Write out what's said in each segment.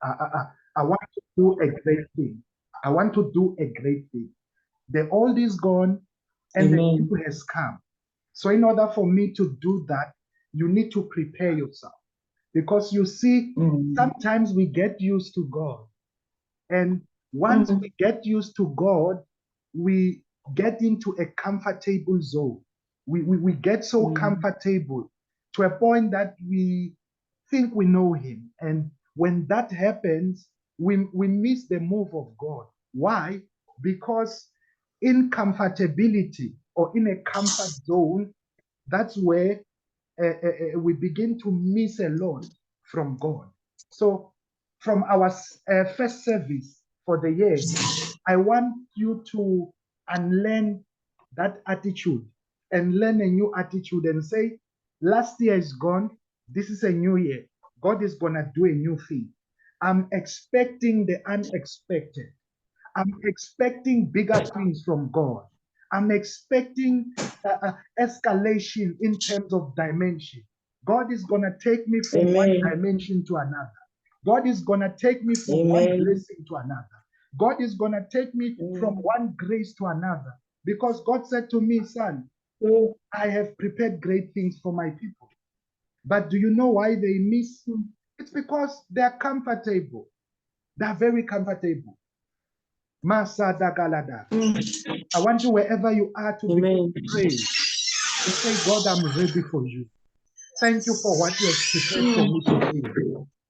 I want to do a great thing. I want to do a great thing. The old is gone and the new has come. So in order for me to do that, you need to prepare yourself. Because you see, sometimes we get used to God. And once we get used to God, we get into a comfortable zone. We get so comfortable to a point that we think we know Him. And when that happens, we miss the move of God. Why? Because in comfortability or in a comfort zone, that's where we begin to miss a lot from God. So, from our first service for the year, I want you to unlearn that attitude and learn a new attitude and say, last year is gone. This is a new year. God is going to do a new thing. I'm expecting the unexpected. I'm expecting bigger things from God. I'm expecting escalation in terms of dimension. God is going to take me from one dimension to another. God is going to take me from one blessing to another. God is going to take me from one grace to another. Because God said to me, son, I have prepared great things for my people. But do you know why they miss? It's because they're comfortable. They're very comfortable. Masada Galada. I want you, wherever you are, to begin to pray and say, God, I'm ready for you. Thank you for what you have prepared for me today.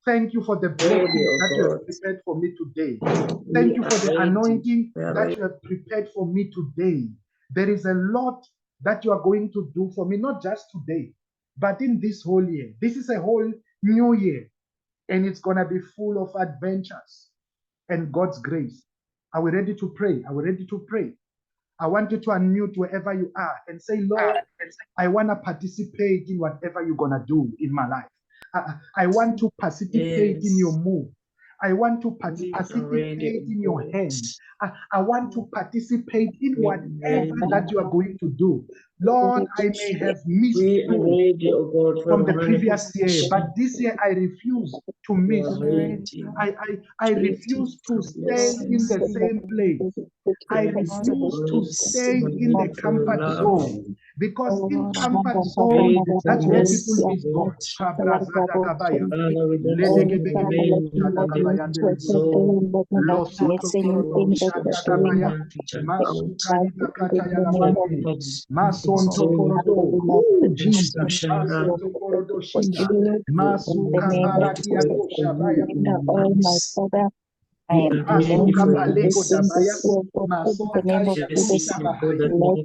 Thank you for the blessing that you have prepared for me today. Thank you for the anointing that you have prepared for me today. There is a lot that you are going to do for me, not just today, but in this whole year. This is a whole new year, and it's going to be full of adventures and God's grace. Are we ready to pray? Are we ready to pray? I want you to unmute wherever you are and say, Lord, I want to participate in whatever you're going to do in my life. I want to participate in your move. I want to participate in your hands. I want to participate in whatever that you are going to do. Lord, I may have missed you from the previous year, but this year I refuse to miss you. I refuse to stay in the same place. I refuse to stay in the comfort zone, because in comfort zone, that's where people miss God. Jesus, I am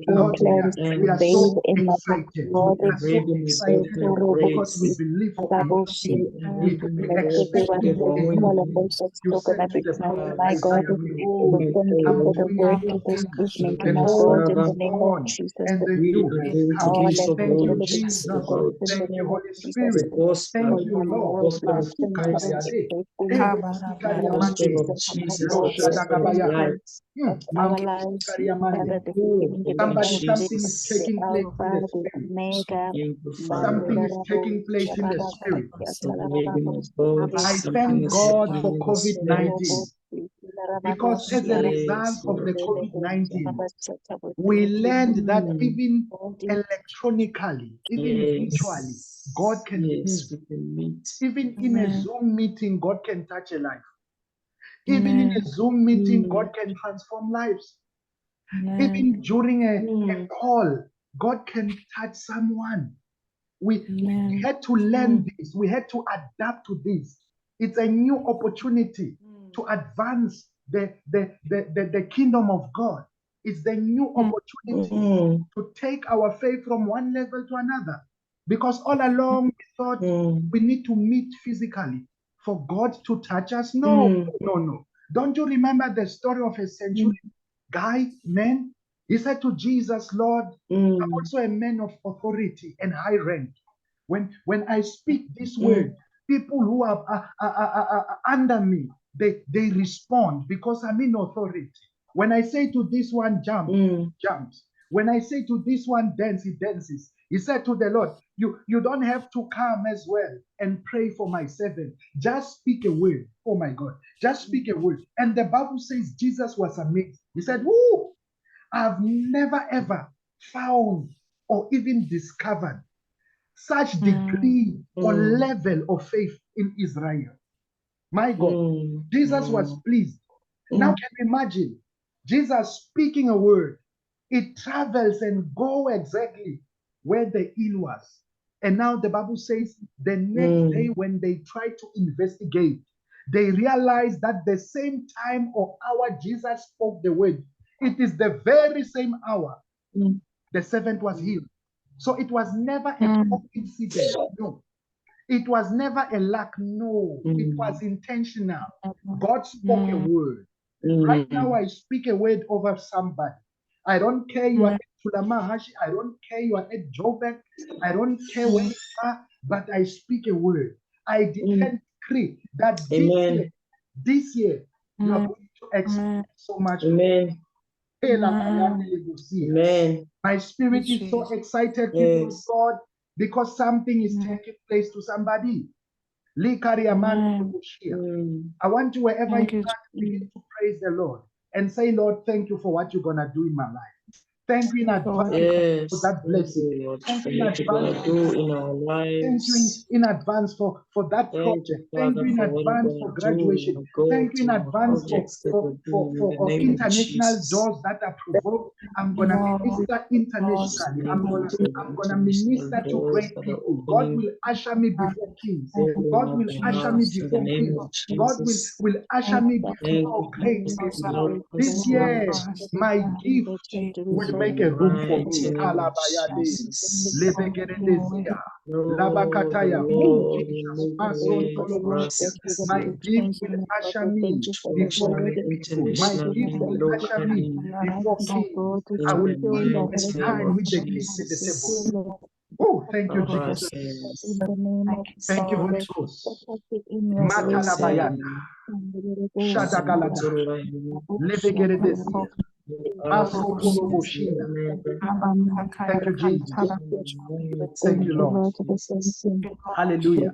Lord, we are so excited. We are so excited because we believe for anything. We expect anything. You said to the prophet Isaiah, behold, I'm doing a new thing. Behold, it is gone, and the new has come. Thank you, Jesus. Thank you, Holy Spirit. Thank you, Lord. Something is taking place in the spirit. Something is taking place in the spirit. I thank God for COVID-19, because as a result of the COVID-19, we learned that even electronically, even virtually, God can move. Even in a Zoom meeting, God can touch a life. Even in a Zoom meeting, God can transform lives. Even during a call, God can touch someone. We had to learn this. We had to adapt to this. It's a new opportunity to advance the kingdom of God. It's the new opportunity to take our faith from one level to another. Because all along we thought we need to meet physically for God to touch us. No. Don't you remember the story of a centurion man? He said to Jesus, Lord, I'm also a man of authority and high rank. When I speak this word, people who are under me, they respond because I'm in authority. When I say to this one jump, jumps. When I say to this one dance, he dances. He said to the Lord, you don't have to come as well and pray for my servant. Just speak a word. Oh my God. Just speak a word. And the Bible says Jesus was amazed. He said, whoo, I've never ever found or even discovered such degree or level of faith in Israel. My God, Jesus was pleased. Now can you imagine Jesus speaking a word? It travels and go exactly where the ill was. And now the Bible says the next day when they try to investigate, they realize that the same time or hour Jesus spoke the word, it is the very same hour the servant was healed. So it was never a coincidence. No. It was never a luck. No. It was intentional. God spoke a word. Right now, I speak a word over somebody. I don't care you are at Tulamahashi. I don't care you are at Joburg. I don't care where you are, but I speak a word. I decree that this year, you are going to experience so much. My spirit is so excited, people of God, because something is taking place to somebody. I want you, wherever you are, to begin to praise the Lord and say, Lord, thank you for what you're going to do in my life. Thank you in advance for that blessing. Thank you in advance for in our lives. Thank you in advance for that project. Thank you in advance for graduation. Thank you in advance for international doors that are provoked. I'm gonna minister internationally. I'm gonna minister to great people. God will usher me before kings. God will usher me before queens. God will usher me before great people. This year, my gift will make a room for me. Kalabayade, Lebegeredesia, Labakataya. Oh, Jesus. My gift will usher me before great people. My gift will usher me before kings. I will eat and dine with the kings at the table. Oh, thank you, Jesus. Thank you, Holy Ghost. Matalabayanda. Shadagalada. Lebegeredesia. Masotoloboshina. Thank you, Jesus. Thank you, Lord. Hallelujah.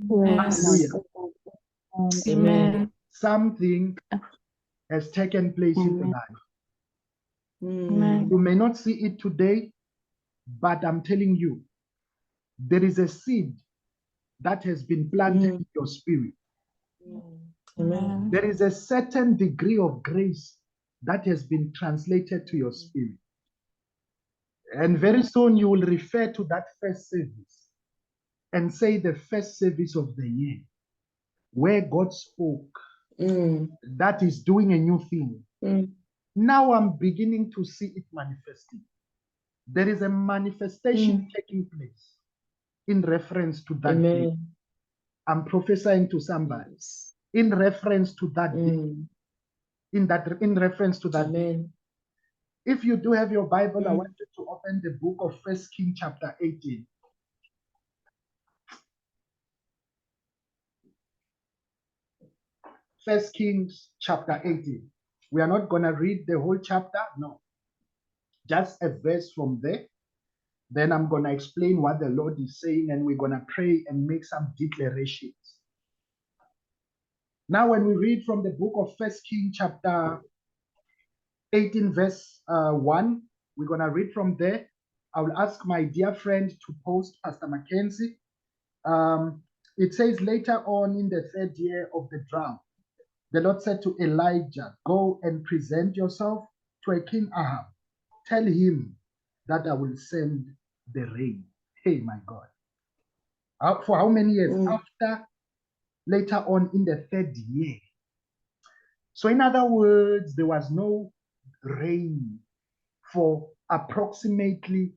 Hallelujah. Amen. Something has taken place in your life. You may not see it today, but I'm telling you, there is a seed that has been planted in your spirit. There is a certain degree of grace that has been translated to your spirit. And very soon you will refer to that first service and say the first service of the year, where God spoke, that is doing a new thing. Now I'm beginning to see it manifesting. There is a manifestation taking place in reference to that day. I'm prophesying to somebody in reference to that day. In reference to that day. If you do have your Bible, I want you to open the book of 1 Kings chapter 18. 1 Kings chapter 18. We are not going to read the whole chapter, no. Just a verse from there. Then I'm going to explain what the Lord is saying, and we're going to pray and make some declarations. Now, when we read from the book of 1 Kings chapter 18, verse 1, we're going to read from there. I will ask my dear friend to post Pastor Mackenzie. It says, later on in the 3rd year of the drought, the Lord said to Elijah, go and present yourself to a King Ahab. Tell him that I will send the rain. Hey, my God. For how many years? After, later on in the 3rd year. So in other words, there was no rain for approximately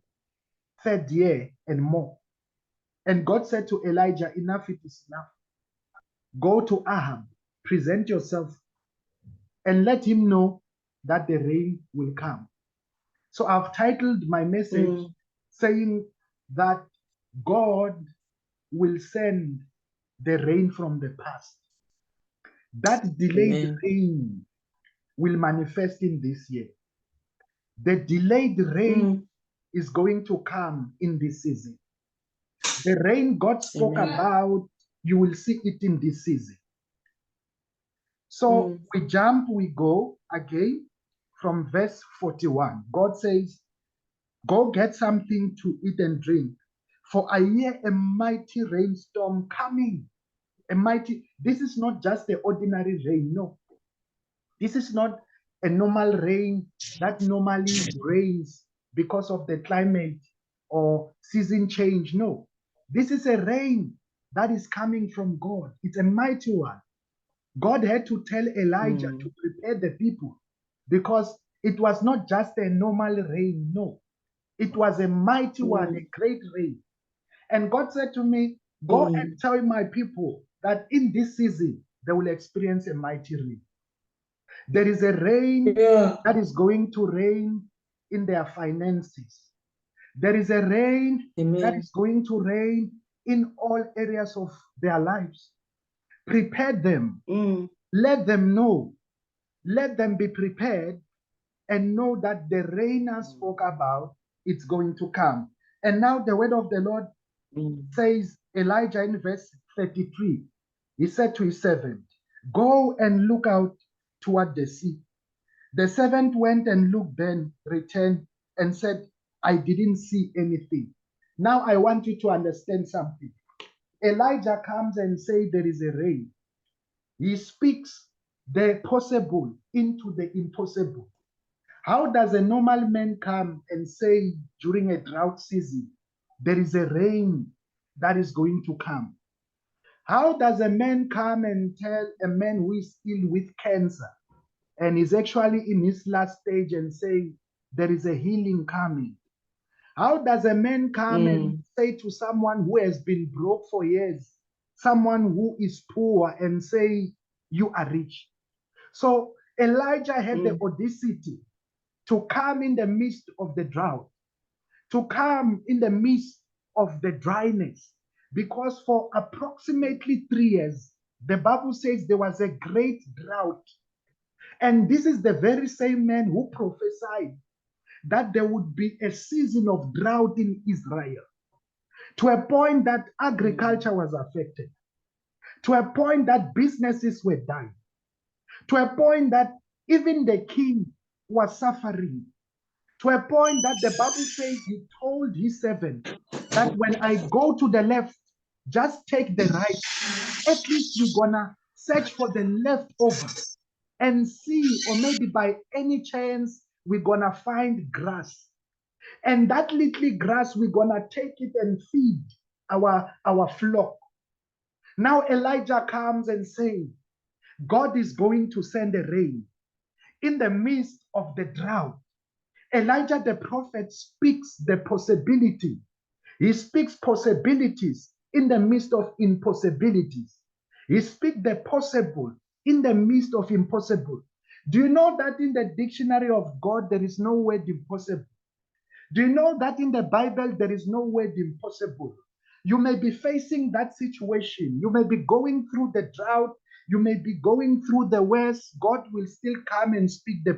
3rd year and more. And God said to Elijah, enough, it is enough. Go to Ahab, present yourself, and let him know that the rain will come. So I've titled my message saying that God will send the rain from the past. That delayed rain will manifest in this year. The delayed rain is going to come in this season. The rain God spoke about, you will see it in this season. So we go again from verse 41. God says, go get something to eat and drink, for I hear a mighty rainstorm coming. This is not just the ordinary rain, no. This is not a normal rain that normally rains because of the climate or season change, no. This is a rain that is coming from God. It's a mighty one. God had to tell Elijah to prepare the people because it was not just a normal rain, no. It was a mighty one, a great rain. And God said to me, go and tell my people that in this season, they will experience a mighty rain. There is a rain that is going to rain in their finances. There is a rain that is going to rain in all areas of their lives. Prepare them. Let them know. Let them be prepared and know that the rain I spoke about, it's going to come. And now the word of the Lord says, Elijah in verse 33, he said to his servant, go and look out toward the sea. The servant went and looked, then returned and said, I didn't see anything. Now I want you to understand something. Elijah comes and says there is a rain. He speaks the possible into the impossible. How does a normal man come and say during a drought season, there is a rain that is going to come? How does a man come and tell a man who is ill with cancer and is actually in his last stage and say, there is a healing coming? How does a man come and say to someone who has been broke for years, someone who is poor, and say, you are rich? So Elijah had the audacity to come in the midst of the drought, to come in the midst of the dryness, because for approximately 3 years, the Bible says there was a great drought. And this is the very same man who prophesied that there would be a season of drought in Israel, to a point that agriculture was affected, to a point that businesses were dying, to a point that even the king was suffering, to a point that the Bible says he told his servant that when I go to the left, just take the right. At least we're gonna search for the leftover and see, or maybe by any chance, we're gonna find grass. And that little grass, we're gonna take it and feed our flock. Now Elijah comes and says, God is going to send a rain in the midst of the drought. Elijah the prophet speaks the possibility. He speaks possibilities in the midst of impossibilities. He speaks the possible in the midst of impossible. Do you know that in the dictionary of God, there is no word impossible? Do you know that in the Bible, there is no word impossible? You may be facing that situation. You may be going through the drought. You may be going through the worst. God will still come and speak the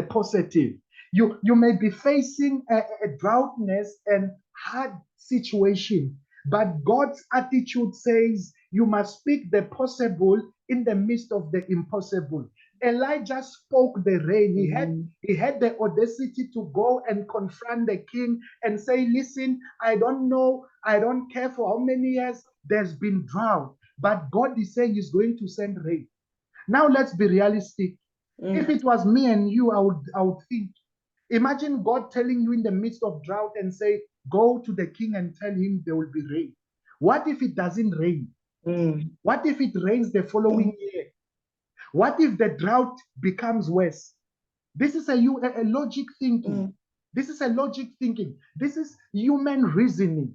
positive. You may be facing a droughtness and hard situation, but God's attitude says you must speak the possible in the midst of the impossible. Elijah spoke the rain. He had the audacity to go and confront the king and say, listen, I don't know, I don't care for how many years there's been drought, but God is saying he's going to send rain. Now let's be realistic. If it was me and you, I would think, imagine God telling you in the midst of drought and say, go to the king and tell him there will be rain. What if it doesn't rain? What if it rains the following year? What if the drought becomes worse? This is a logic thinking. This is a logic thinking. This is human reasoning.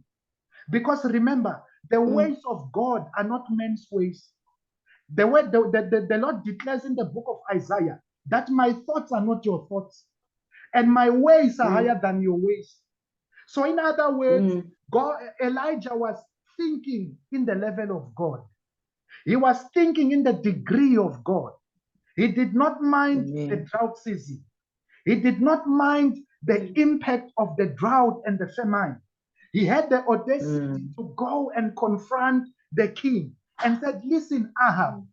Because remember, the ways of God are not men's ways. The Lord declares in the book of Isaiah that my thoughts are not your thoughts, and my ways are higher than your ways. So in other words, Elijah was thinking in the level of God. He was thinking in the degree of God. He did not mind the drought season. He did not mind the impact of the drought and the famine. He had the audacity to go and confront the king and said, listen, Ahab,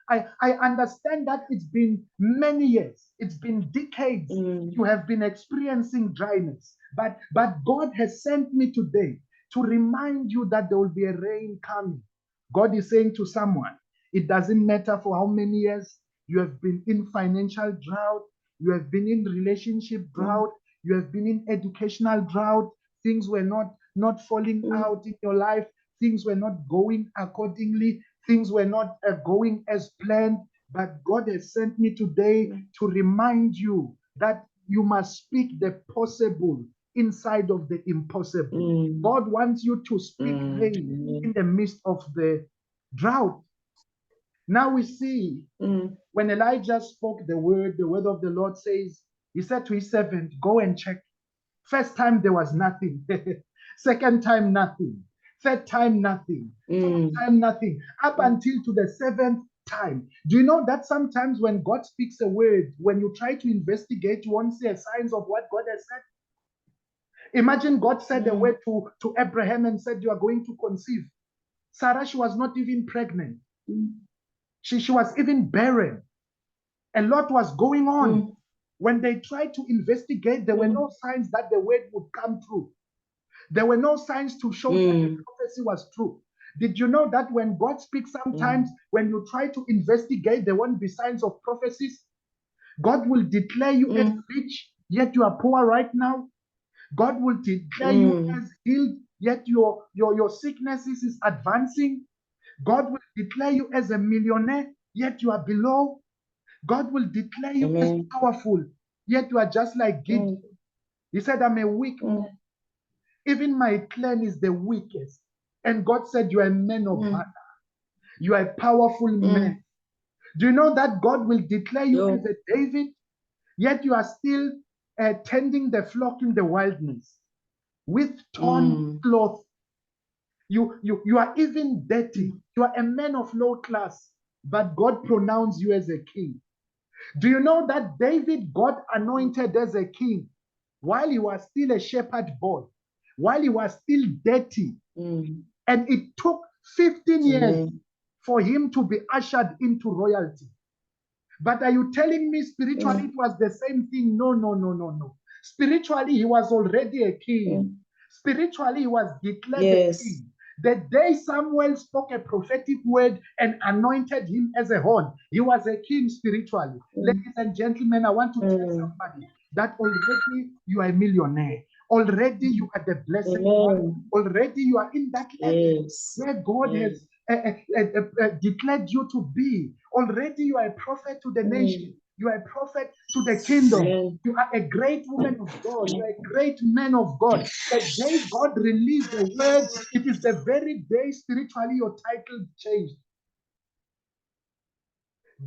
I understand that it's been many years, it's been decades, you have been experiencing dryness, but God has sent me today to remind you that there will be a rain coming. God is saying to someone, it doesn't matter for how many years you have been in financial drought, you have been in relationship drought, you have been in educational drought, things were not falling out in your life, things were not going accordingly, things were not going as planned, but God has sent me today to remind you that you must speak the possible inside of the impossible. God wants you to speak rain in the midst of the drought. Now we see when Elijah spoke the word of the Lord says, he said to his servant, go and check. First time there was nothing. Second time, nothing. Third time, nothing. Fourth time, nothing. Up until to the seventh time. Do you know that sometimes when God speaks a word, when you try to investigate, you won't see a signs of what God has said? Imagine God said a word to Abraham and said, you are going to conceive. Sarah, she was not even pregnant. She was even barren. A lot was going on. When they tried to investigate, there were no signs that the word would come true. There were no signs to show that the prophecy was true. Did you know that when God speaks, sometimes when you try to investigate, there won't be signs of prophecies? God will declare you as rich, yet you are poor right now. God will declare you as healed, yet your sickness is advancing. God will declare you as a millionaire, yet you are below. God will declare you as powerful, yet you are just like Gideon. He said, I'm a weak man. Even my clan is the weakest. And God said, you are a man of valor. You are a powerful man. Do you know that God will declare you as a David, yet you are still tending the flock in the wilderness with torn cloth? You are even dirty. You are a man of low class, but God pronounced you as a king. Do you know that David got anointed as a king while he was still a shepherd boy, while he was still dirty? And it took 15 years for him to be ushered into royalty. But are you telling me spiritually it was the same thing? No, no, no, no, no. Spiritually, he was already a king. Spiritually, he was declared a king. The day Samuel spoke a prophetic word and anointed him as a horn, he was a king spiritually. Ladies and gentlemen, I want to tell somebody that already you are a millionaire. Already you are the blessed one. Already you are in that level where God has declared you to be. Already you are a prophet to the nation. You are a prophet to the kingdom. You are a great woman of God. You are a great man of God. The day God released the word, it is the very day spiritually your title changed.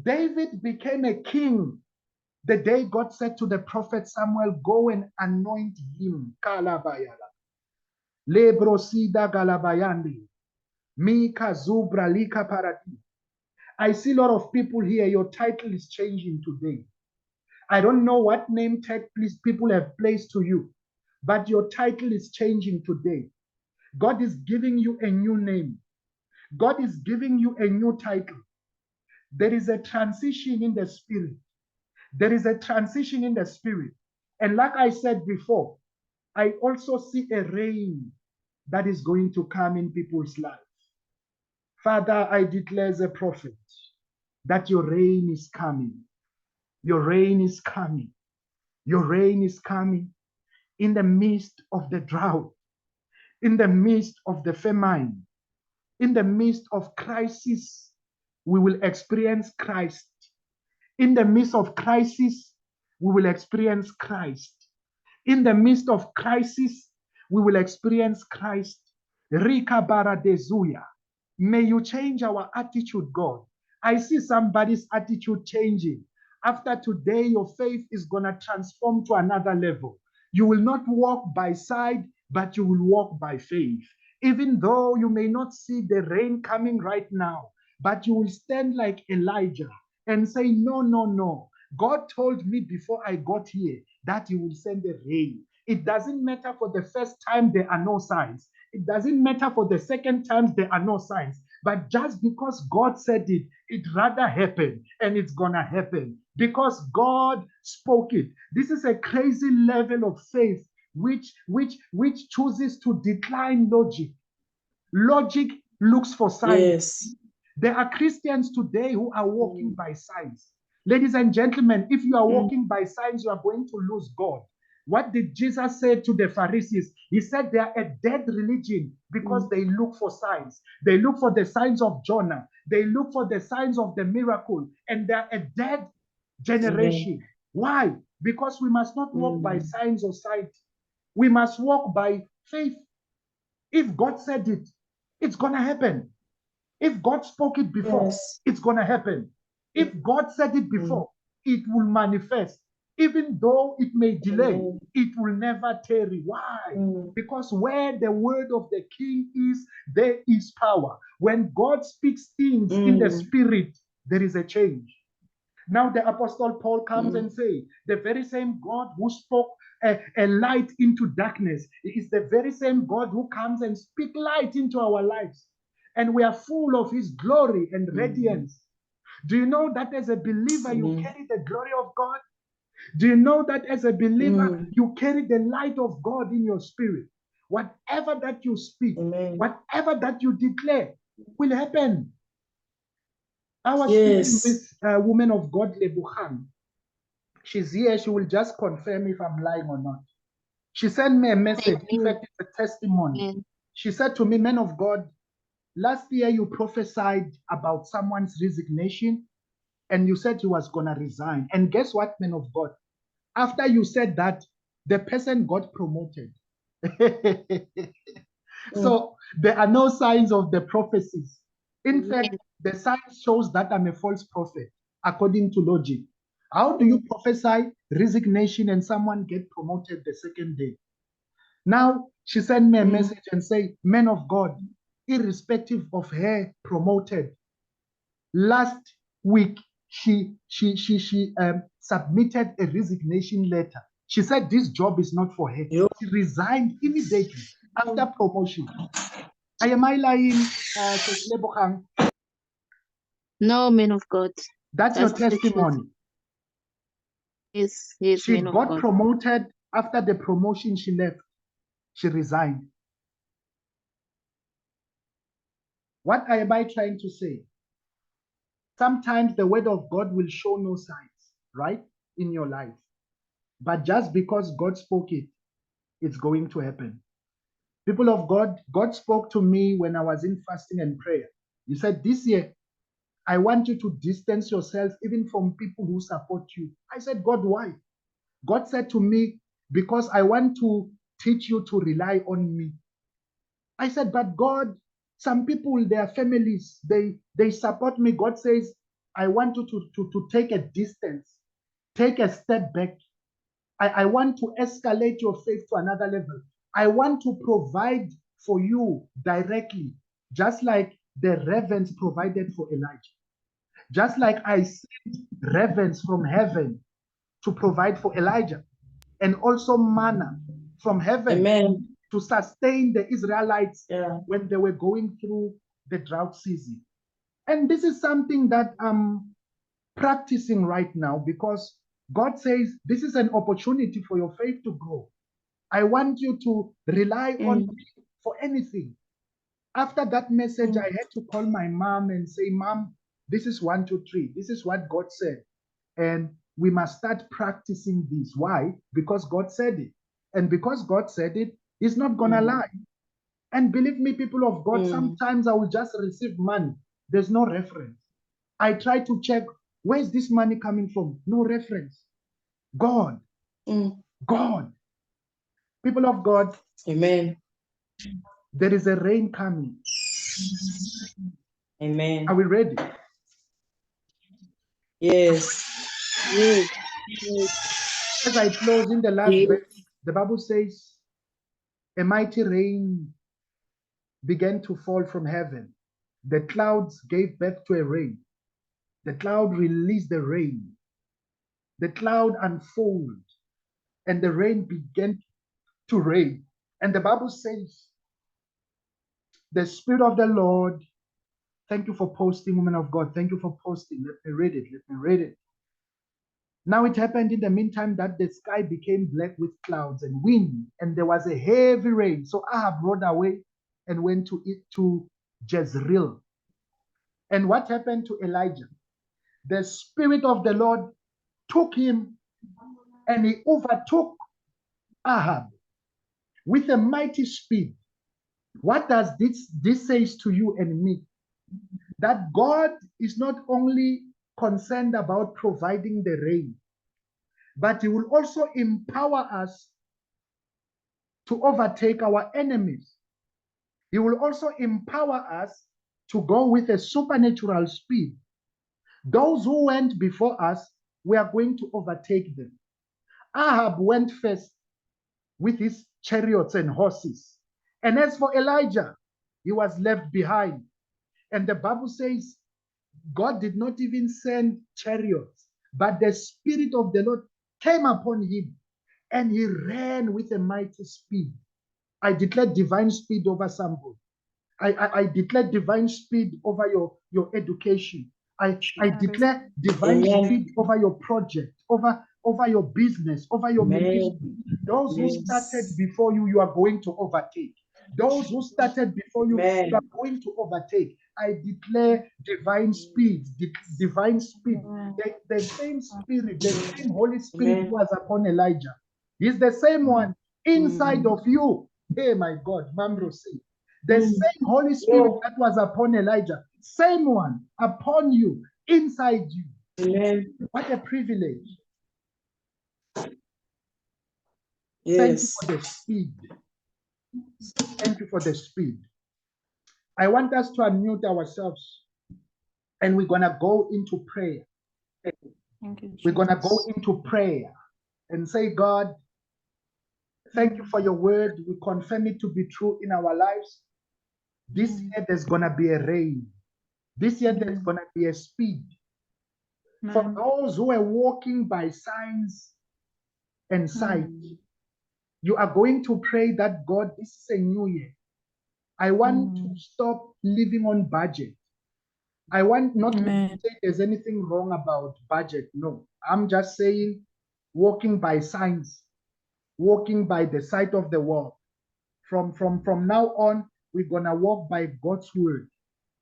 David became a king the day God said to the prophet Samuel, go and anoint him. Kalabayala. Lebrosida galabayandi. Mika zubra lika parati. I see a lot of people here. Your title is changing today. I don't know what name tag people have placed to you, but your title is changing today. God is giving you a new name. God is giving you a new title. There is a transition in the spirit. There is a transition in the spirit. And like I said before, I also see a rain that is going to come in people's lives. Father, I declare as a prophet that your rain is coming. Your rain is coming. Your rain is coming in the midst of the drought, in the midst of the famine, in the midst of crisis. We will experience Christ. In the midst of crisis, we will experience Christ. In the midst of crisis, we will experience Christ. Rika Baradezuya. May you change our attitude, God. I see somebody's attitude changing. After today, your faith is going to transform to another level. You will not walk by sight, but you will walk by faith. Even though you may not see the rain coming right now, but you will stand like Elijah and say, no, no, no. God told me before I got here that He will send the rain. It doesn't matter for the first time there are no signs. It doesn't matter for the second time there are no signs. But just because God said it, it rather happened, and it's gonna happen because God spoke it. This is a crazy level of faith which chooses to decline logic. Logic looks for signs. Yes. There are Christians today who are walking by signs. Ladies and gentlemen, if you are walking by signs, you are going to lose God. What did Jesus say to the Pharisees? He said they are a dead religion because they look for signs. They look for the signs of Jonah. They look for the signs of the miracle, and they're a dead generation. Why? Because we must not walk by signs or sight. We must walk by faith. If God said it, it's going to happen. If God spoke it before, it's going to happen. If God said it before, it will manifest. Even though it may delay, it will never tarry. Why? Because where the word of the king is, there is power. When God speaks things in the spirit, there is a change. Now the apostle Paul comes and says, the very same God who spoke a light into darkness is the very same God who comes and speaks light into our lives. And we are full of his glory and radiance. Do you know that as a believer, you carry the glory of God? Do you know that as a believer, you carry the light of God in your spirit? Whatever that you speak, whatever that you declare will happen. I was speaking with a woman of God, Lebuchang. She's here. She will just confirm if I'm lying or not. She sent me a message. In fact, it's a testimony. She said to me, man of God, last year you prophesied about someone's resignation and you said he was going to resign. And guess what, man of God? After you said that, the person got promoted. So there are no signs of the prophecies. In fact, the science shows that I'm a false prophet, according to logic. How do you prophesy resignation and someone get promoted the second day? Now, she sent me a message and say, man of God, irrespective of her promoted, last week she submitted a resignation letter. She said this job is not for her. She resigned immediately after promotion. Am I lying, Lebogang? No, man of God. That's your testimony. Yes, She got promoted. After the promotion, she left. She resigned. What am I trying to say? Sometimes the word of God will show no signs, right, in your life. But just because God spoke it, it's going to happen. People of God, God spoke to me when I was in fasting and prayer. He said, this year, I want you to distance yourself even from people who support you. I said, God, why? God said to me, because I want to teach you to rely on me. I said, but God, some people, their families, they support me. God says, I want you to take a distance, take a step back. I want to escalate your faith to another level. I want to provide for you directly, just like the ravens provided for Elijah. Just like I sent ravens from heaven to provide for Elijah, and also manna from heaven to sustain the Israelites when they were going through the drought season. And this is something that I'm practicing right now because God says this is an opportunity for your faith to grow. I want you to rely on me for anything. After that message, I had to call my mom and say, Mom, this is 1, 2, 3. This is what God said. And we must start practicing this. Why? Because God said it. And because God said it, He's not going to lie. And believe me, people of God, sometimes I will just receive money. There's no reference. I try to check, where is this money coming from? No reference. God. God. People of God. Amen. There is a rain coming. Amen. Are we ready? Yes. Yes. As I close in the last verse, the Bible says, a mighty rain began to fall from heaven. The clouds gave birth to a rain. The cloud released the rain. the cloud unfolded, and the rain began to rain. And the Bible says, the Spirit of the Lord, thank you for posting, woman of God. Thank you for posting. Let me read it. Let me read it. Now it happened in the meantime that the sky became black with clouds and wind, and there was a heavy rain. So Ahab rode away and went to Jezreel. And what happened to Elijah? The Spirit of the Lord took him and he overtook Ahab with a mighty speed. What does this say to you and me? That God is not only concerned about providing the rain, but he will also empower us to overtake our enemies. He will also empower us to go with a supernatural speed. Those who went before us, we are going to overtake them. Ahab went first with his chariots and horses. And as for Elijah, he was left behind. And the Bible says God did not even send chariots, but the Spirit of the Lord came upon him and he ran with a mighty speed. I declare divine speed over somebody. I declare divine speed over your education. I declare divine speed over your project, over your business, over your ministry. Those who started before you, you are going to overtake. Those who started before you, you are going to overtake. I declare divine speed, divine speed. The same Spirit, the same Holy Spirit was upon Elijah. He's the same one inside of you. Hey, my God, Mamro say. The same Holy Spirit that was upon Elijah, same one upon you, inside you. Amen. What a privilege. Yes. Thank you for the speed. Thank you for the speed. I want us to unmute ourselves and we're going to go into prayer. Thank you, We're going to go Jesus. into prayer and say, God, thank you for your word. We confirm it to be true in our lives. This year there's going to be a rain. This year there's going to be a speed. For those who are walking by signs and sight, you are going to pray that God, this is a new year. I want to stop living on budget. I want not to say there's anything wrong about budget. No, I'm just saying walking by signs, walking by the sight of the world. From now on, we're gonna walk by God's word.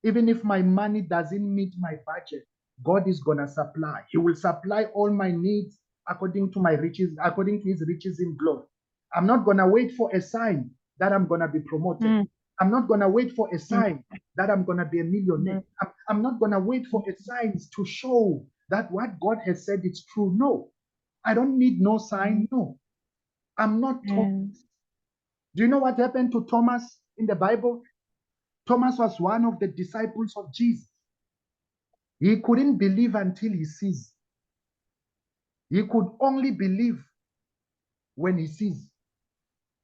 Even if my money doesn't meet my budget, God is gonna supply. He will supply all my needs according to my riches, according to his riches in glory. I'm not gonna wait for a sign that I'm gonna be promoted. I'm not gonna wait for a sign that I'm gonna be a millionaire. I'm not gonna wait for a sign to show that what God has said is true. No, I don't need no sign. No, I'm not Thomas. Do you know what happened to Thomas in the Bible? Thomas was one of the disciples of Jesus. He couldn't believe until he sees. He could only believe when he sees.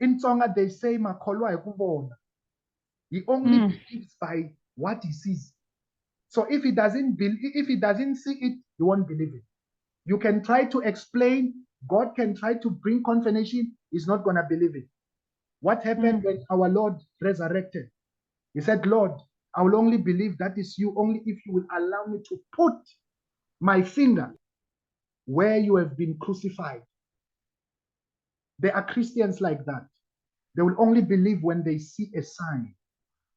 In Tonga, they say, "Makholwa ekubona." He only believes by what he sees. So if he doesn't see it, he won't believe it. You can try to explain, God can try to bring confirmation, he's not going to believe it. What happened when our Lord resurrected? He said, Lord, I will only believe that is you only if you will allow me to put my finger where you have been crucified. There are Christians like that. They will only believe when they see a sign.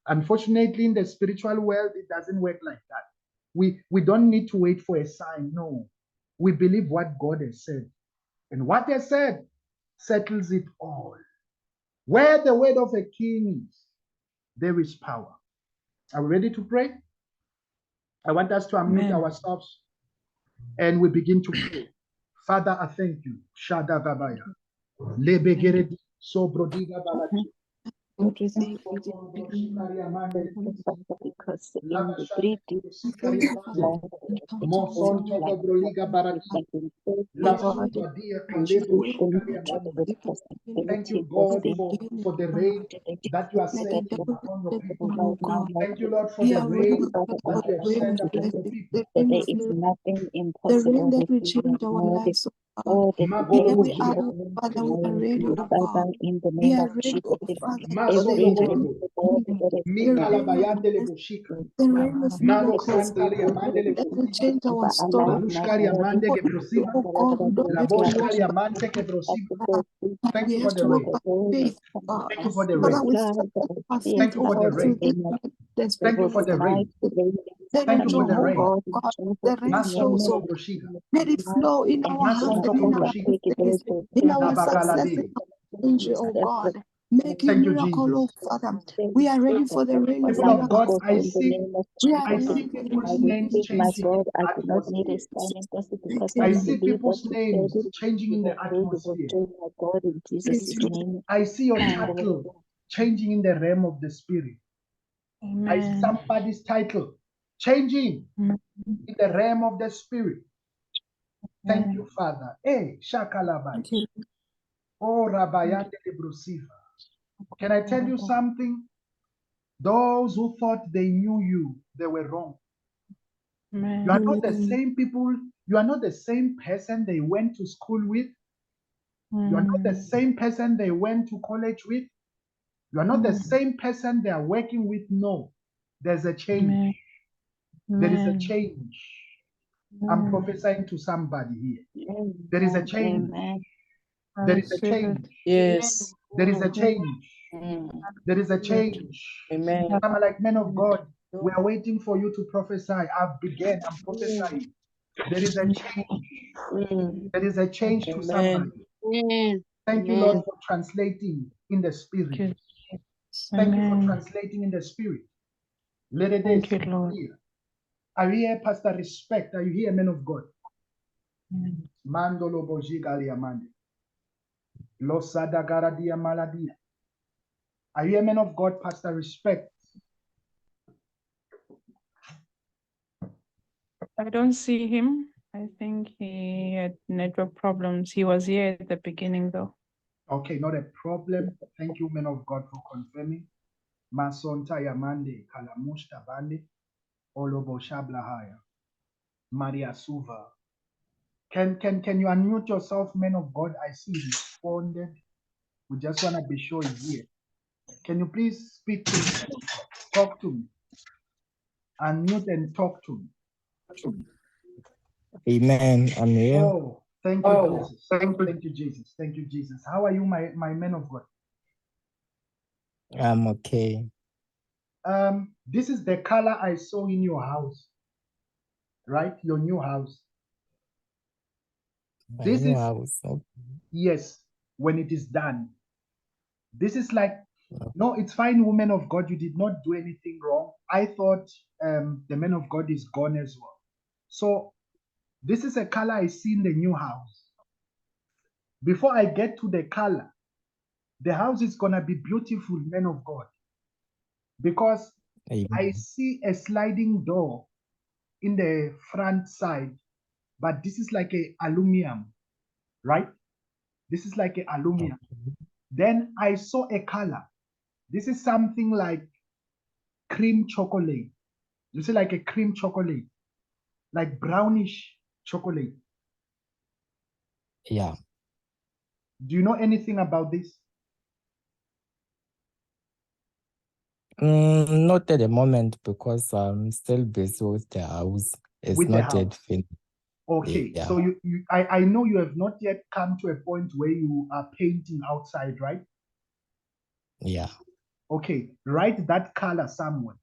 Unfortunately, in the spiritual world, it doesn't work like that. We don't need to wait for a sign. No. We believe what God has said. And what he has said settles it all. Where the word of a king is, there is power. Are we ready to pray? I want us to unmute ourselves and we begin to pray. Father, I thank you. Shada Gabaya. Lebegeredi Sobrodiga Balaki. and receive Because in the Lord, Moson toko broliga baradia. La Lord, suva dia you kalebo will shikaria mande. Thank you, God, for the rain that you are let the sending devil upon your bless people. oh God. Thank you, Lord, for We the are ready, rain Father that God, you the have rain sent of upon your blessing, people. the rain there of is miracle, nothing the rain impossible that with will you, change our Lord. lives, oh God. Oh, that the Magolo Here beginning we to are, the bojia. oh end, Father, we are Lord, ready, we oh Father, God. in the We name are of ready, Jesus, oh we Father, for Maso the every rain, togolobo. enemy, Lord, that is the in Mikala rain of bayande le blessing, boshika. the rain of Mano miracles santalia mande le that will brosiva. change our over our life, story. my Malushkaria God, mande For, ke brosiva. oh God, we don't La have to walk boshkaria by mante ke sight, brosiva. possible to but Thank we you have for to the walk rain. by the rain of faith, oh God. Thank you kindness, for the Lord Father, rain. we God, submit that I our see faith, Thank you oh for out the God, in to rain. this the Thank you Every for desperate the night, rain. the rain is let Thank it you coming, for flow, the my oh rain. God, God, in God. Jesus' The rain name, flows, Masonto oh lo God. broshika. Let it flow in and our hearts Masonto and ko in Jehovah, our broshika. take it destinies, to in take our it to success, in Nabakalade. our ministry, oh that's the God. Make a Thank you, miracle, oh Jesus. Father. We are ready for the rain of People of God, miracles. Lord, in the name of We are I Jesus. ready see for the I people's rain names receive, my changing in God, I the do not need a atmosphere. standing just because I I of see believe what people's you said. names changing You in the will do, you will atmosphere. do, my God, in Jesus' name. I see your And title changing in the realm of the spirit. I see Amen. somebody's title changing Amen. in the realm of the spirit. Thank you, Amen. Father. Hey, Shakalabai. Thank you. Oh, Rabayande Brusifa. Can I tell you something? Those who thought they knew you, they were wrong. Amen. You are not the same people, you are not the same person they went to school with. You are not the same person they went to college with. You are not the same person they are working with. No, there's a change. Amen. There is a Amen. change. I'm prophesying to somebody here. There is a amen, change. amen. I There is a receive it. change. Yes. There is a change. Mm. There is a Receive it. change. Amen. I'm like, men of God, we are waiting for you to prophesy. I'm prophesying. There is a change. Mm. There is a change to Amen. somebody. Amen. Thank you, Lord, Amen. for translating in the spirit. Thank you. Thank you for Amen. translating in the spirit. Let it Thank is you, Lord. here. Are you here, Pastor Respect? Are you here, men of God? Amen. Mandolo bojigalia mande. Losada garadia maladia. Are you a man of God, Pastor Respect? I don't see him. I think he had network problems. He was here at the beginning, though. Okay, not a problem. Thank you, men of God, for confirming. Masonta Yamande, Kalamushta Bande, Olobo Shablahaya, Maria Suva. Can you unmute yourself, men of God? I see you responded. We just want to be sure he's here. Can you please speak to me? Talk to me. Unmute and talk to me. Amen. I'm here. Oh, thank you, Jesus. Thank you, Jesus. Thank you, Jesus. How are you, my men of God? I'm okay. This is the color I saw in your house, right? Your new house. My This new is, house. Okay. yes, when it is done. This is like, no, it's fine, woman of God. You did not do anything wrong. I thought the man of God is gone as well. So this is a color I see in the new house. Before I get to the color, the house is going to be beautiful, man of God, because Amen. I see a sliding door in the front side, but this is like a aluminum, right? This is like a aluminum. Then I saw a color. This is something like cream chocolate. You see, like a cream chocolate, like brownish chocolate. Yeah. Do you know anything about this? Not at the moment because I'm still busy with the house. It's With the not yet house. finished. Okay, Yeah. so I know you have not yet come to a point where you are painting outside, right? Yeah. Okay, write that color somewhere.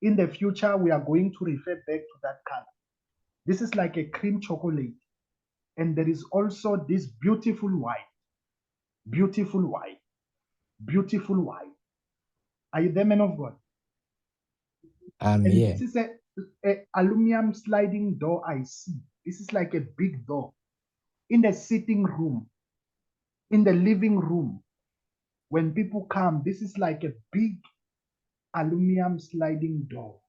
In the future, we are going to refer back to that color. This is like a cream chocolate. And there is also this beautiful white, beautiful white, beautiful white. Are you there, man of God? I'm And here. this is a aluminum sliding door I see. This is like a big door in the sitting room, in the living room. When people come, this is like a big aluminum sliding door.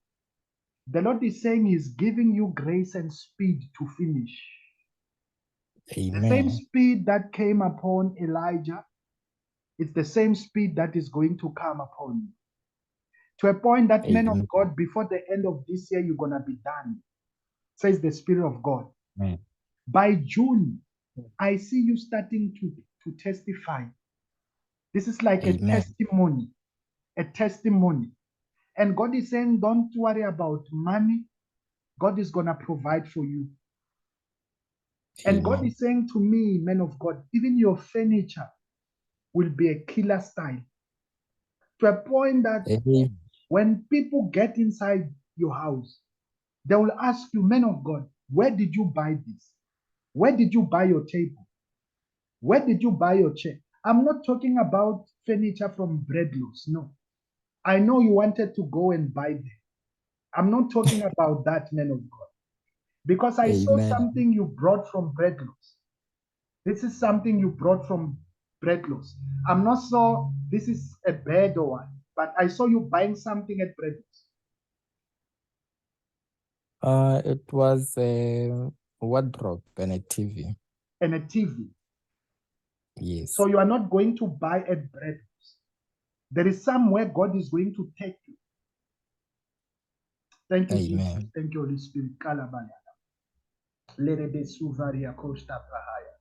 The Lord is saying He's giving you grace and speed to finish. The same Amen. speed that came upon Elijah, it's the same speed that is going to come upon you. To a point that, men of Amen. God, before the end of this year, you're going to be done, says the Spirit of God. Amen. By June, I see you starting to testify. This is like a Amen. testimony, a testimony. And God is saying, don't worry about money. God is going to provide for you. And God Amen. is saying to me, men of God, even your furniture will be a killer style. To a point that Amen. when people get inside your house, they will ask you, men of God, where did you buy this? Where did you buy your table? Where did you buy your chair? I'm not talking about furniture from Breadloaves. No. I know you wanted to go and buy them. I'm not talking about that, men of God. Because I saw Amen. something you brought from Breadloaves. This is something you brought from Breadloaves. I'm not sure this is a bed or what, but I saw you buying something at Breadloaves. It was a wardrobe and a TV. And a TV. Yes. So you are not going to buy at Breadloaves. There is somewhere God is going to take you. Thank you, Jesus. Amen. Thank you, Holy Spirit. Kalabaya. Lerebe suvaria costa prahaya.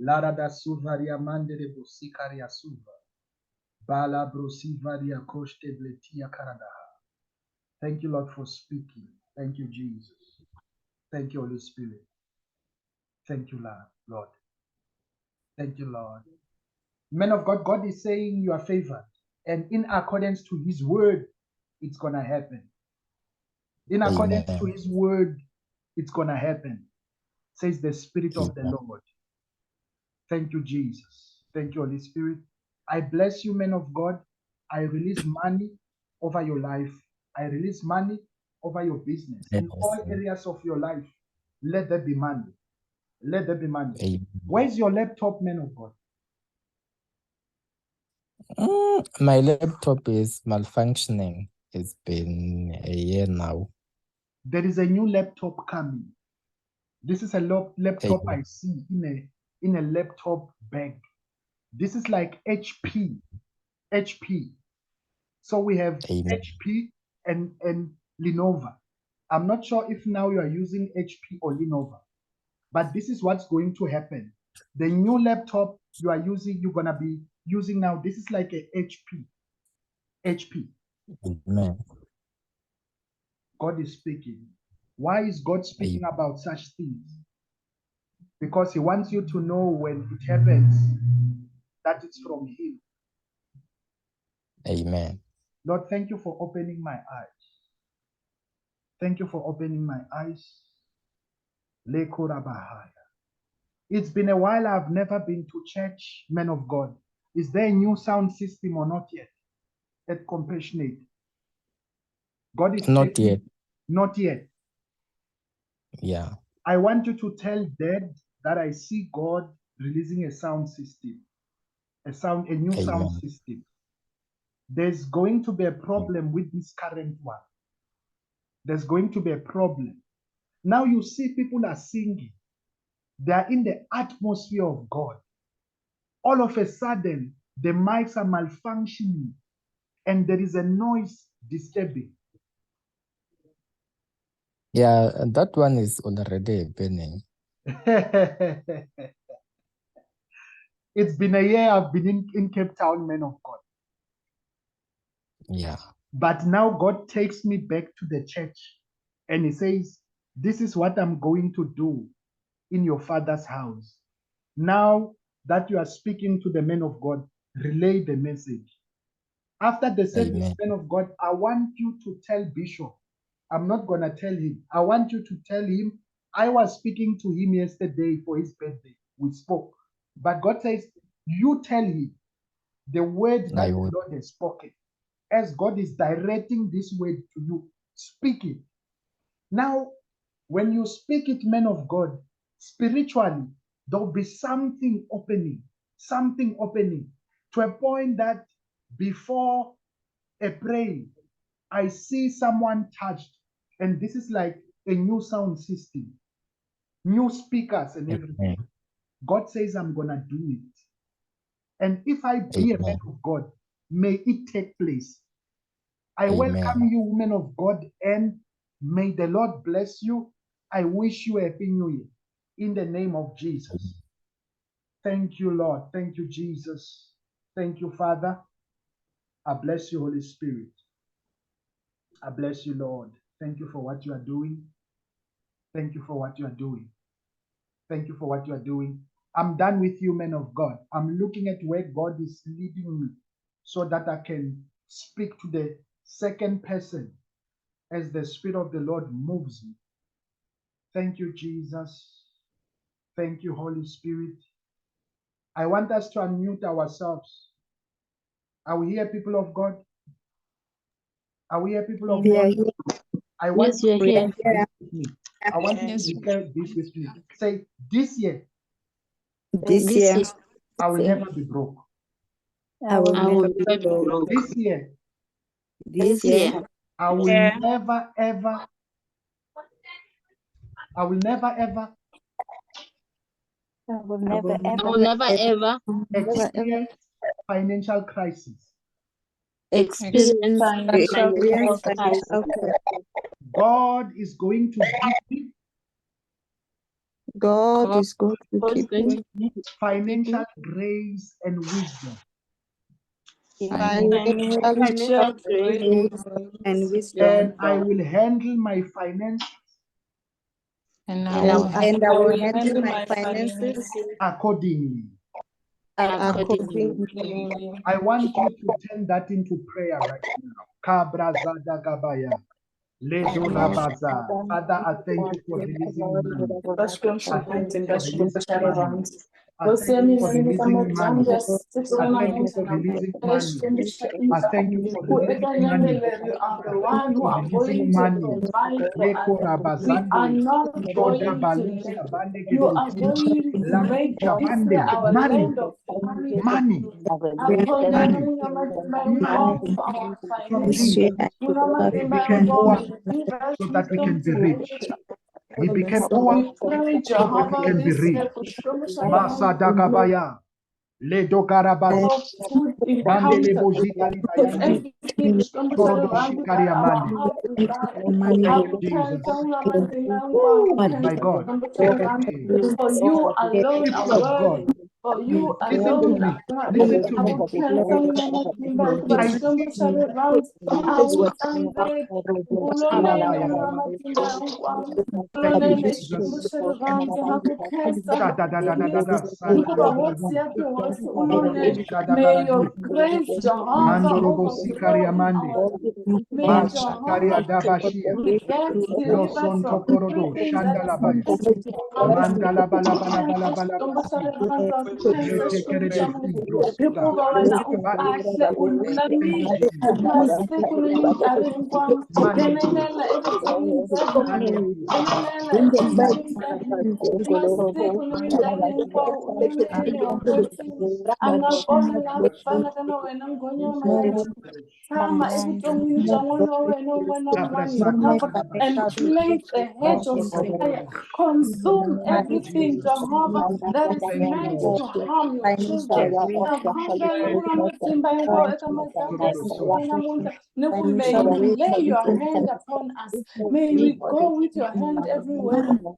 Lara da suvaria mandere busikaria suva. Bala brosivaria coste bletia karadaha. Thank you, Lord, for speaking. Thank you, Jesus. Thank you, Holy Spirit. Thank you, Lord. Thank you, Lord. Men of God, God is saying you are favored. And in accordance to His word, it's going to happen. In accordance to Amen. His word, it's going to happen, says the Spirit of the Amen. Lord. Thank you, Jesus. Thank you, Holy Spirit. I bless you, men of God. I release money over your life. I release money over your business. In all Yes. areas of your life, let there be money. Let there be money. Amen. Where's your laptop, men of God? My laptop is malfunctioning. It's been a year now. There is a new laptop coming. This is a laptop I Amen. see in a laptop bag. This is like HP. HP. So we have Amen. HP and Lenovo. I'm not sure if now you are using HP or Lenovo, but this is what's going to happen. The new laptop you are using, you're gonna be using now. This is like a HP. HP. Amen. God is speaking. Why is God speaking Amen. about such things? Because He wants you to know when it happens that it's from Him. Amen. Lord, thank you for opening my eyes. Thank you for opening my eyes. Lekorabahaya. It's been a while. I've never been to church, men of God. Is there a new sound system or not yet? At Compassionate. God is Not taking, yet. not yet. Yeah. I want you to tell Dad that I see God releasing a sound system, a new sound Amen. system. There's going to be a problem with this current one. There's going to be a problem. Now you see people are singing. They are in the atmosphere of God. All of a sudden, the mics are malfunctioning and there is a noise disturbing. Yeah, that one is already happening. It's been a year I've been in Cape Town, man of God. Yeah. But now God takes me back to the church and He says, this is what I'm going to do in your father's house. Now that you are speaking to the men of God, relay the message. After the service, Amen. men of God, I want you to tell Bishop. I'm not going to tell him. I want you to tell him. I was speaking to him yesterday for his birthday. We spoke. But God says, you tell him the word that I the will. Lord has spoken. As God is directing this word to you, speak it. Now, when you speak it, men of God, spiritually, there'll be something opening. to a point that before a prayer, I see someone touched, and this is like a new sound system, new speakers and everything. Amen. God says, I'm going to do it. And if I be a man Amen. of God, may it take place. I Amen. welcome you, women of God, and may the Lord bless you. I wish you a happy new year in the name of Jesus. Thank you, Lord. Thank you, Jesus. Thank you, Father. I bless you, Holy Spirit. I bless you, Lord. Thank you for what you are doing. Thank you for what you are doing. Thank you for what you are doing. I'm done with you, men of God. I'm looking at where God is leading me so that I can speak to the second person as the Spirit of the Lord moves me. Thank you, Jesus. Thank you, Holy Spirit. I want us to unmute ourselves. Are we here, people of God? Are we here, people of Yeah, God? I want Yes, we are to here. declare this with me. I want you Yes. to declare this with me. Say, this year, This year, I will never be broke. I will I will never be never be broke. broke. This year, This year, I will Yeah. never, ever, I will never, ever I will I never will ever, I will never ever experience financial crisis. experience Financial financial crisis. crisis. God is going to give me God God is going to is keep going me to give financial grace and wisdom. financial financial grace grace and wisdom, And I will handle my finances And and I will and I will handle handle my my finances accordingly. accordingly. accordingly. I want you to turn that into prayer right now. Kabrazada Gabaya. Ledorabaza. Father, I thank you for releasing money. I thank you for releasing money. I thank you for releasing money. I thank you for releasing money. I thank you for releasing money. I thank you for releasing money. Leko rabazande, shoda balus kabande gedoshi, laku shabande, money, money, money, money from This year, Jesus. I will We became poor so that we can be rich. We became poor so that we can be rich. Masadagabaya, Ledokarabaz, Mandele Bojikali Bayande, Torodo Shikari Amande. money Thank you, Jesus. My God. Hey, people of God, listen to me. Listen to me. I see Alabaya. Thank you, Jesus. Shadadadadadada, Sandalabadu, Torodo Shadabaradu, Mandorobo Sikari Amande, Mashikari Adabashia, Loson Tokorodo, Shandalabaya, Mandalabalabalabalabalabasia, Retekerebe, Drosuda, Kabaya. Thank you, Jesus. Money, money, Thank you, Jesus. Thank you, Lord. Yes.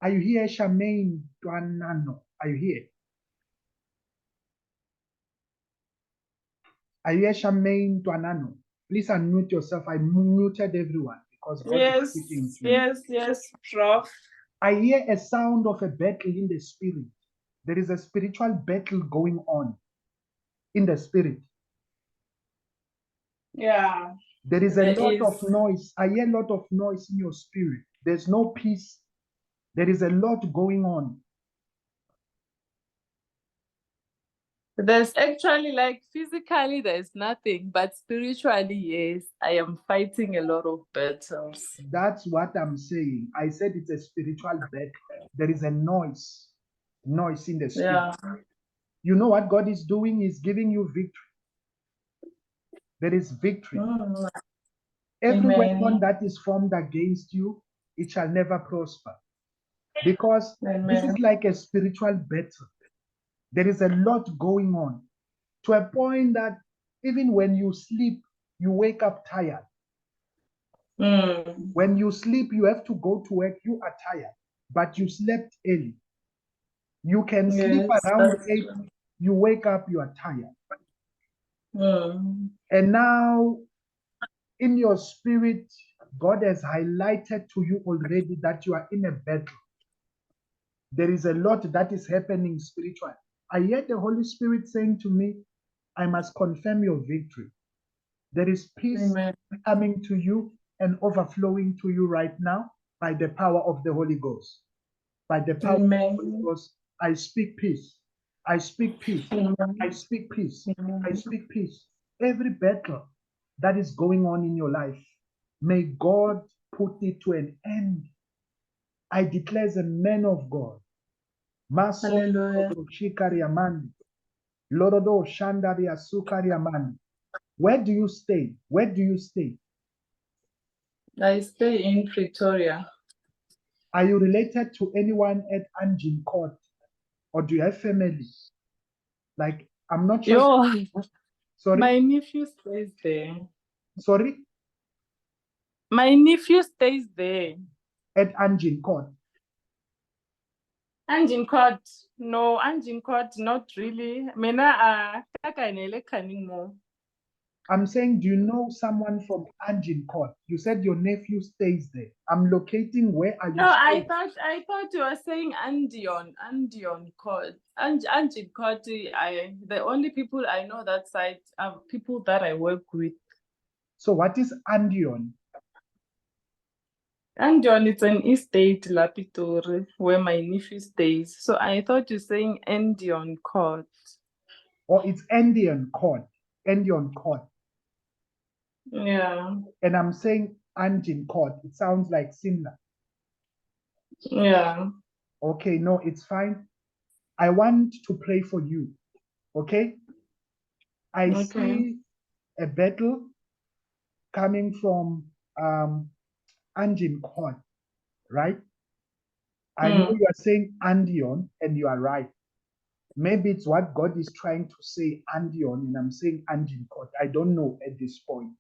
Are you here, Charmaine Duanano? Are you here? Are you here, Charmaine Duanano? Please unmute yourself. I muted everyone because God is speaking to you. yes, Prof. I hear a sound of a battle in the spirit. There is a spiritual battle going on in the spirit. Yeah. There is a There lot is. of noise. I hear a lot of noise in your spirit. There's no peace. There is a lot going on. There's actually, like, physically there's nothing, but spiritually, yes, I am fighting a lot of battles. That's what I'm saying. I said it's a spiritual battle. There is a noise in the spirit. Yeah. You know what God is doing? He's giving you victory. There is victory. Every Amen. weapon that is formed against you, it shall never prosper. Because this is Amen. like a spiritual battle. There is a lot going on to a point that even when you sleep, you wake up tired. Mm. When you sleep, you have to go to work, you are tired, but you slept early. You can sleep Yes, around that's 8, true. you wake up, you are tired. Mm. And now, in your spirit, God has highlighted to you already that you are in a battle. There is a lot that is happening spiritually. I heard the Holy Spirit saying to me, I must confirm your victory. There is peace Amen. coming to you and overflowing to you right now by the power of the Holy Ghost. By the power of the Holy Amen. Ghost, I speak peace. I speak peace. I Amen. speak peace. I Amen. speak peace. Every battle that is going on in your life, may God put it to an end. I declare as a man of God, Maso Hallelujah. Shikariamandi, Lorodo Shandaria Sukariamandi. Where do you stay? Where do you stay? I stay in Pretoria. Are you related to anyone at Anjin Court? Or do you have family? Like, I'm not sure. Yo, Sorry? my nephew stays there. Sorry? My nephew stays there. At Anjin Court. Anjin Court. No, Anjin Court, not really. Mina kakanele kanimo. I'm saying, do you know someone from Anjin Court? You said your nephew stays there. I'm locating where are you No, I staying? thought you were saying Andion Court. Anjin Court, the only people I know that side are people that I work with. So what is Andion? Andion is an estate Lapitori where my nephew stays. So I thought you're saying Andion Court. Or it's Andion Court. Andion Court. Yeah. And I'm saying Anjin Court. It sounds like similar. Yeah. Okay, no, it's fine. I want to pray for you. Okay? I Okay. see a battle coming from Anjin Court, right? I know you are saying Andion, and you are right. Maybe it's what God is trying to say, Andion, and I'm saying Anjin Court. I don't know at this point.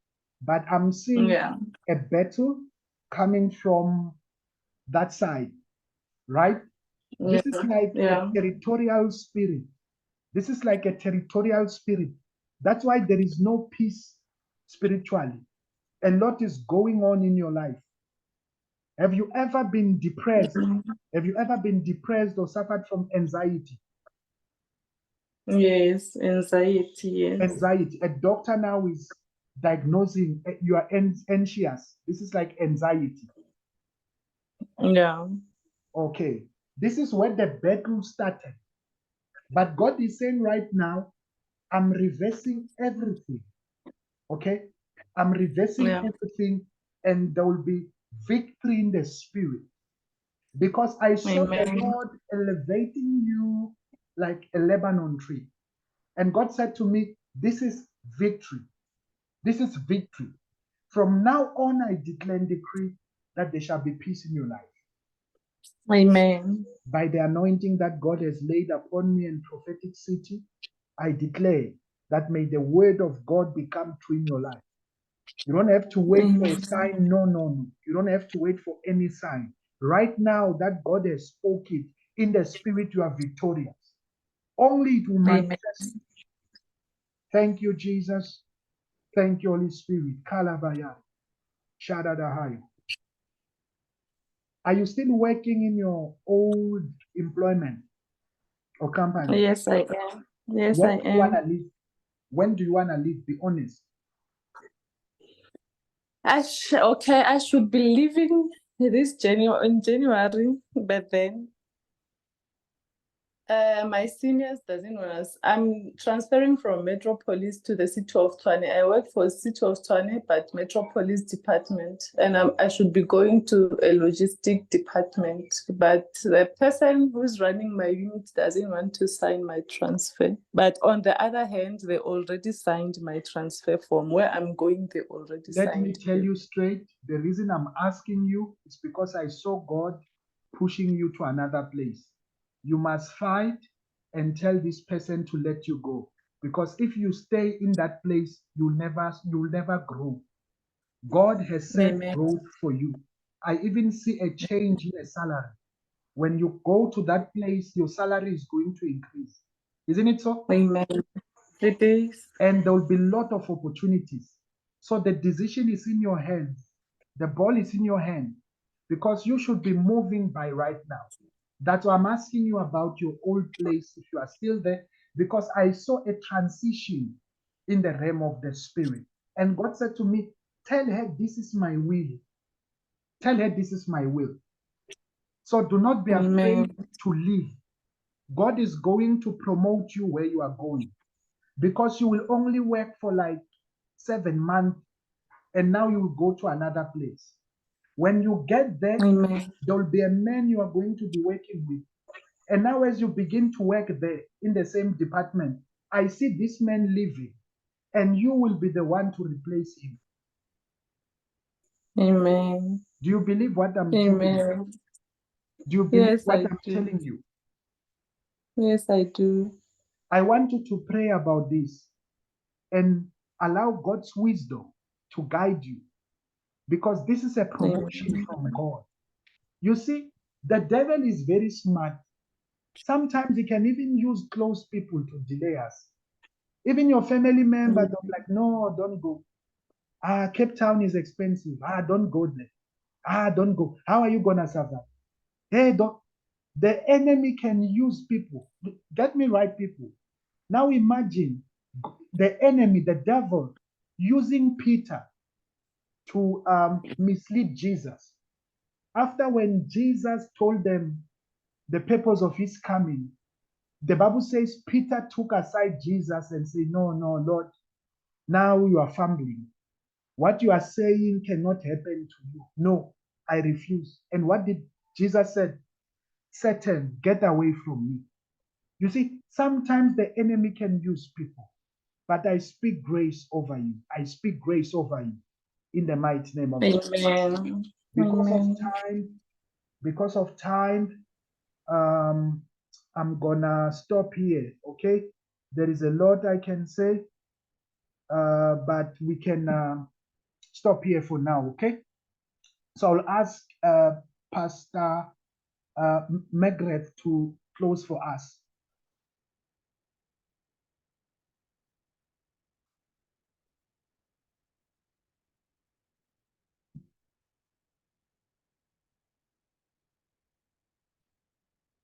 But I'm seeing Yeah. a battle coming from that side, right? This is like Yeah. a territorial spirit. This is like a territorial spirit. That's why there is no peace spiritually. A lot is going on in your life. Have you ever been depressed? Have you ever been depressed or suffered from anxiety? Yes, anxiety, yes. Anxiety. A doctor now is diagnosing you are anxious. This is like anxiety. Yeah. Okay. This is where the battle started. But God is saying right now, I'm reversing everything. Okay? I'm reversing Yeah. everything, and there will be victory in the spirit. Because I saw the Amen. Lord elevating you like a Lebanon tree. And God said to me, this is victory. This is victory. From now on, I declare and decree that there shall be peace in your life. Amen. By the anointing that God has laid upon me in prophetic city, I declare that may the word of God become true in your life. You don't have to wait for a sign. No, no, no. You don't have to wait for any sign. Right now that God has spoken in the spirit, you are victorious. Only it will Amen. manifest. Thank you, Jesus. Thank you, Holy Spirit. Kalabaya. Shadadahayo. Are you still working in your old employment or company? Yes, I am. Yes, When I do you want am. to leave? When do you want to leave? Be honest. Okay, I should be leaving this January, but then My seniors doesn't want us. I'm transferring from Metropolis to the City of Tshwane. I work for City of Tshwane, but Metropolis department, and I should be going to a logistic department. But the person who's running my unit doesn't want to sign my transfer. But on the other hand, they already signed my transfer form. Where I'm going, they already Let signed me tell it. you straight, the reason I'm asking you is because I saw God pushing you to another place. You must fight and tell this person to let you go. Because if you stay in that place, you'll never grow. God has set Amen. growth for you. I even see a change in a salary. When you go to that place, your salary is going to increase. Isn't it so? Amen. It is. And there will be a lot of opportunities. So the decision is in your hands. The ball is in your hand because you should be moving by right now. That's why I'm asking you about your old place, if you are still there, because I saw a transition in the realm of the spirit. And God said to me, tell her this is my will. Tell her this is my will. So do not be afraid Amen. to leave. God is going to promote you where you are going because you will only work for like 7 months and now you will go to another place. When you get there, Amen. there will be a man you are going to be working with. And now, as you begin to work there in the same department, I see this man leaving, and you will be the one to replace him. Amen. Do you believe what I'm telling you? Amen. Do you believe Yes, what I I'm do. telling you? Yes, I do. I want you to pray about this and allow God's wisdom to guide you because this is a promotion from God. You see, the devil is very smart. Sometimes he can even use close people to delay us. Even your family members are like, no, don't go. Cape Town is expensive. Don't go there. Don't go. How are you going to survive? Hey, don't. The enemy can use people. Get me right, people. Now imagine the enemy, the devil, using Peter to mislead Jesus. After when Jesus told them the purpose of his coming, the Bible says Peter took aside Jesus and said, no, Lord, now you are fumbling. What you are saying cannot happen to you. No, I refuse. And what did Jesus said? Satan, get away from me. You see, sometimes the enemy can use people, but I speak grace over you. I speak grace over you in the mighty name of Jesus. Amen. Because of time, I'm gonna stop here. Okay, there is a lot I can say, but we can stop here for now. Okay, so I'll ask Pastor Megret to close for us.